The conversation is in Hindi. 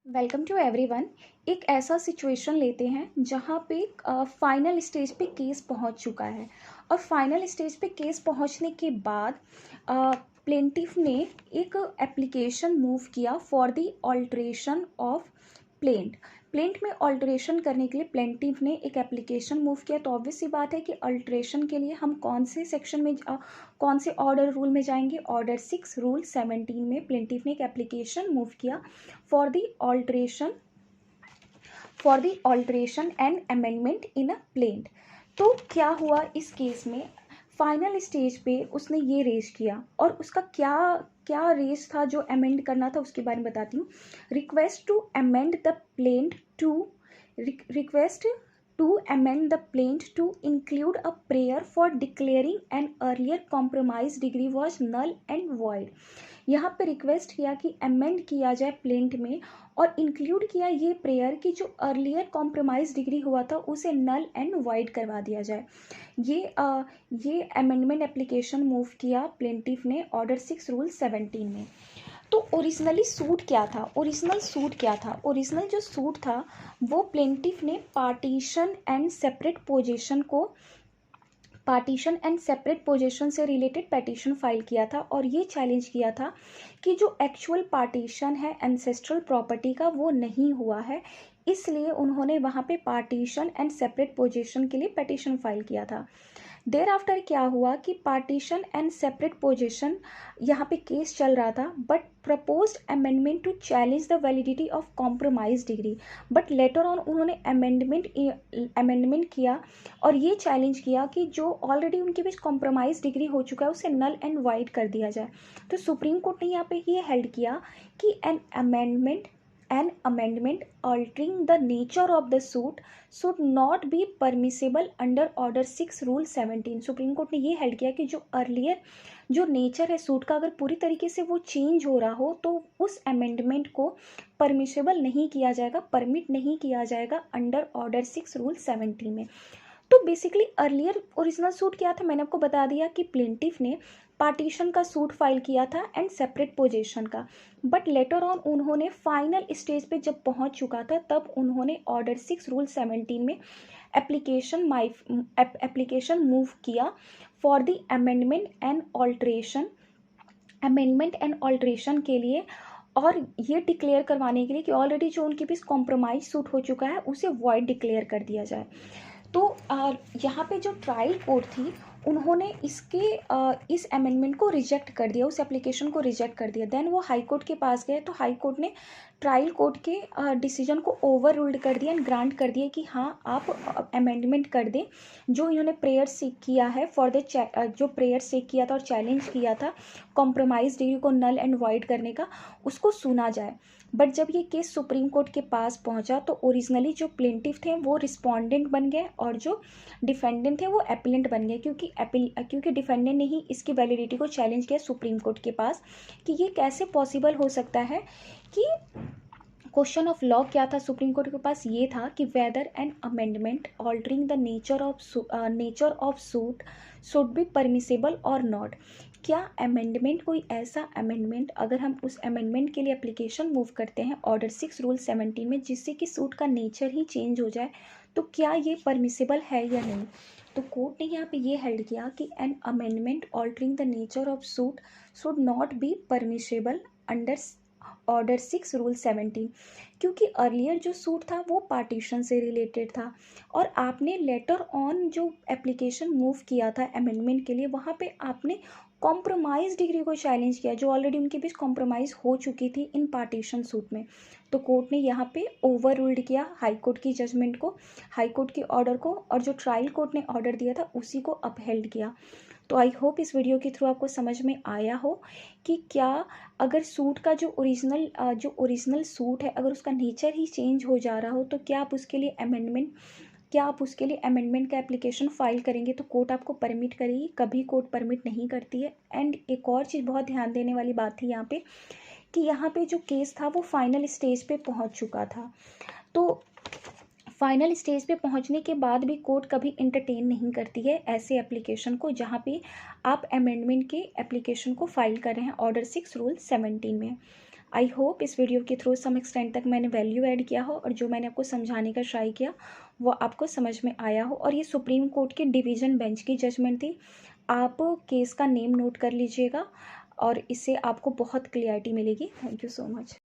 Welcome to everyone. एक ऐसा सिचुएशन लेते हैं जहाँ पे फाइनल स्टेज पे केस पहुँच चुका है और फाइनल स्टेज पे केस पहुँचने के बाद प्लेंटिफ ने एक एप्लीकेशन मूव किया for the alteration of plaint में ऑल्ट्रेशन करने के लिए प्लेंटिफ ने एक एप्लीकेशन मूव किया। तो ऑब्वियस सी बात है कि अल्ट्रेशन के लिए हम कौन से सेक्शन में कौन से ऑर्डर रूल में जाएंगे। ऑर्डर 6 रूल 17 में प्लेंटिफ ने एक एप्लीकेशन मूव किया for the alteration and amendment in a plaint. तो क्या हुआ इस केस में, फाइनल स्टेज पे उसने ये रेज किया और उसका क्या क्या रेज था जो अमेंड करना था उसके बारे में बताती हूँ। Request to amend the plaint to include a prayer for declaring an earlier compromise decree was null and void. यहाँ पे रिक्वेस्ट किया कि अमेंड किया जाए प्लेंट में और इंक्लूड किया ये प्रेयर कि जो अर्लियर कॉम्प्रोमाइज डिग्री हुआ था उसे नल एंड वाइड करवा दिया जाए। ये अमेंडमेंट एप्लीकेशन मूव किया प्लेंटिफ ने ऑर्डर 6 रूल 17 में। तो ओरिजिनल सूट जो सूट था वो प्लेंटिफ ने पार्टीशन एंड सेपरेट पोजीशन से रिलेटेड पेटिशन फाइल किया था और ये चैलेंज किया था कि जो एक्चुअल पार्टीशन है एंसेस्ट्रल प्रॉपर्टी का वो नहीं हुआ है, इसलिए उन्होंने वहाँ पे पार्टीशन एंड सेपरेट पोजीशन के लिए पेटिशन फाइल किया था। देर आफ्टर क्या हुआ कि पार्टीशन एंड सेपरेट पोजीशन यहाँ पे केस चल रहा था, but proposed amendment to challenge the validity of compromise decree, but later on उन्होंने अमेंडमेंट किया और ये चैलेंज किया कि जो ऑलरेडी उनके बीच कॉम्प्रोमाइज डिग्री हो चुका है उसे नल एंड वाइड कर दिया जाए। तो सुप्रीम कोर्ट ने यहाँ पे ये हेल्ड किया कि N amendment altering the nature of the suit should not be permissible under order 6 rule 17। Supreme court ने ये हेल्ड किया कि जो अर्लियर जो नेचर है सूट का अगर पूरी तरीके से वो चेंज हो रहा हो तो उस अमेंडमेंट को परमिसेबल नहीं किया जाएगा, परमिट नहीं किया जाएगा अंडर ऑर्डर 6 रूल 17 में। तो बेसिकली अर्लियर ओरिजिनल सूट क्या था, मैंने आपको बता दिया कि प्लेंटिफ ने पार्टीशन का सूट फाइल किया था एंड सेपरेट पोजीशन का, बट लेटर ऑन उन्होंने फाइनल स्टेज पे जब पहुंच चुका था तब उन्होंने ऑर्डर 6 रूल 17 में एप्लीकेशन मूव किया for the amendment and alteration के लिए और ये डिक्लेयर करवाने के लिए कि ऑलरेडी जो उनके बीच कॉम्प्रोमाइज सूट हो चुका है उसे वॉइड डिक्लेयर कर दिया जाए। तो यहाँ पे जो ट्रायल कोर्ट थी उन्होंने इस अमेंडमेंट को रिजेक्ट कर दिया, उस एप्लीकेशन को रिजेक्ट कर दिया। देन वो हाई कोर्ट के पास गए तो हाई कोर्ट ने ट्रायल कोर्ट के डिसीजन को ओवर रूल्ड कर दिया एंड ग्रांट कर दिया कि हाँ आप अमेंडमेंट कर दें। जो इन्होंने प्रेयर सीक किया है जो प्रेयर सीक किया था और चैलेंज किया था कॉम्प्रोमाइज डिग्री को नल एंड वाइड करने का, उसको सुना जाए। बट जब ये केस सुप्रीम कोर्ट के पास पहुंचा तो ओरिजिनली जो प्लेंटिफ थे वो रिस्पोंडेंट बन गए और जो डिफेंडेंट थे वो एपिलेंट बन गए, क्योंकि डिफेंडेंट ने ही इसकी वैलिडिटी को चैलेंज किया सुप्रीम कोर्ट के पास कि ये कैसे पॉसिबल हो सकता है। कि क्वेश्चन ऑफ लॉ क्या था सुप्रीम कोर्ट के पास, ये था कि whether an amendment altering the nature of suit should be permissible और नॉट। क्या अमेंडमेंट, कोई ऐसा अमेंडमेंट अगर हम उस अमेंडमेंट के लिए एप्लीकेशन मूव करते हैं ऑर्डर 6 रूल 17 में जिससे कि सूट का नेचर ही चेंज हो जाए, तो क्या ये परमिसेबल है या नहीं। तो कोर्ट ने यहाँ पे ये हेल्ड किया कि N amendment altering the nature of suit should not be permissible under order 6 rule 17, क्योंकि अर्लियर जो सूट था वो पार्टीशन से रिलेटेड था और आपने लेटर ऑन जो एप्लीकेशन मूव किया था अमेंडमेंट के लिए वहाँ पे आपने कॉम्प्रोमाइज डिग्री को चैलेंज किया जो ऑलरेडी उनके बीच कॉम्प्रोमाइज़ हो चुकी थी इन पार्टीशन सूट में। तो कोर्ट ने यहाँ पे ओवर रूल्ड किया हाई कोर्ट की जजमेंट को, हाई कोर्ट के ऑर्डर को, और जो ट्रायल कोर्ट ने ऑर्डर दिया था उसी को अपहेल्ड किया। तो आई होप इस वीडियो के थ्रू आपको समझ में आया हो कि क्या अगर सूट का जो ओरिजिनल सूट है अगर उसका नेचर ही चेंज हो जा रहा हो तो क्या आप उसके लिए अमेंडमेंट का एप्लीकेशन फाइल करेंगे तो कोर्ट आपको परमिट करेगी। कभी कोर्ट परमिट नहीं करती है। एंड एक और चीज़ बहुत ध्यान देने वाली बात थी यहाँ पे कि यहाँ पे जो केस था वो फाइनल स्टेज पे पहुँच चुका था। तो फाइनल स्टेज पे पहुंचने के बाद भी कोर्ट कभी इंटरटेन नहीं करती है ऐसे एप्लीकेशन को जहां पे आप अमेंडमेंट के एप्लीकेशन को फाइल कर रहे हैं ऑर्डर 6 रूल 17 में। आई होप इस वीडियो के थ्रू सम एक्सटेंट तक मैंने वैल्यू ऐड किया हो और जो मैंने आपको समझाने का ट्राई किया वो आपको समझ में आया हो। और ये सुप्रीम कोर्ट के डिवीज़न बेंच की जजमेंट थी। आप केस का नेम नोट कर लीजिएगा और इससे आपको बहुत क्लियरिटी मिलेगी। Thank you so much.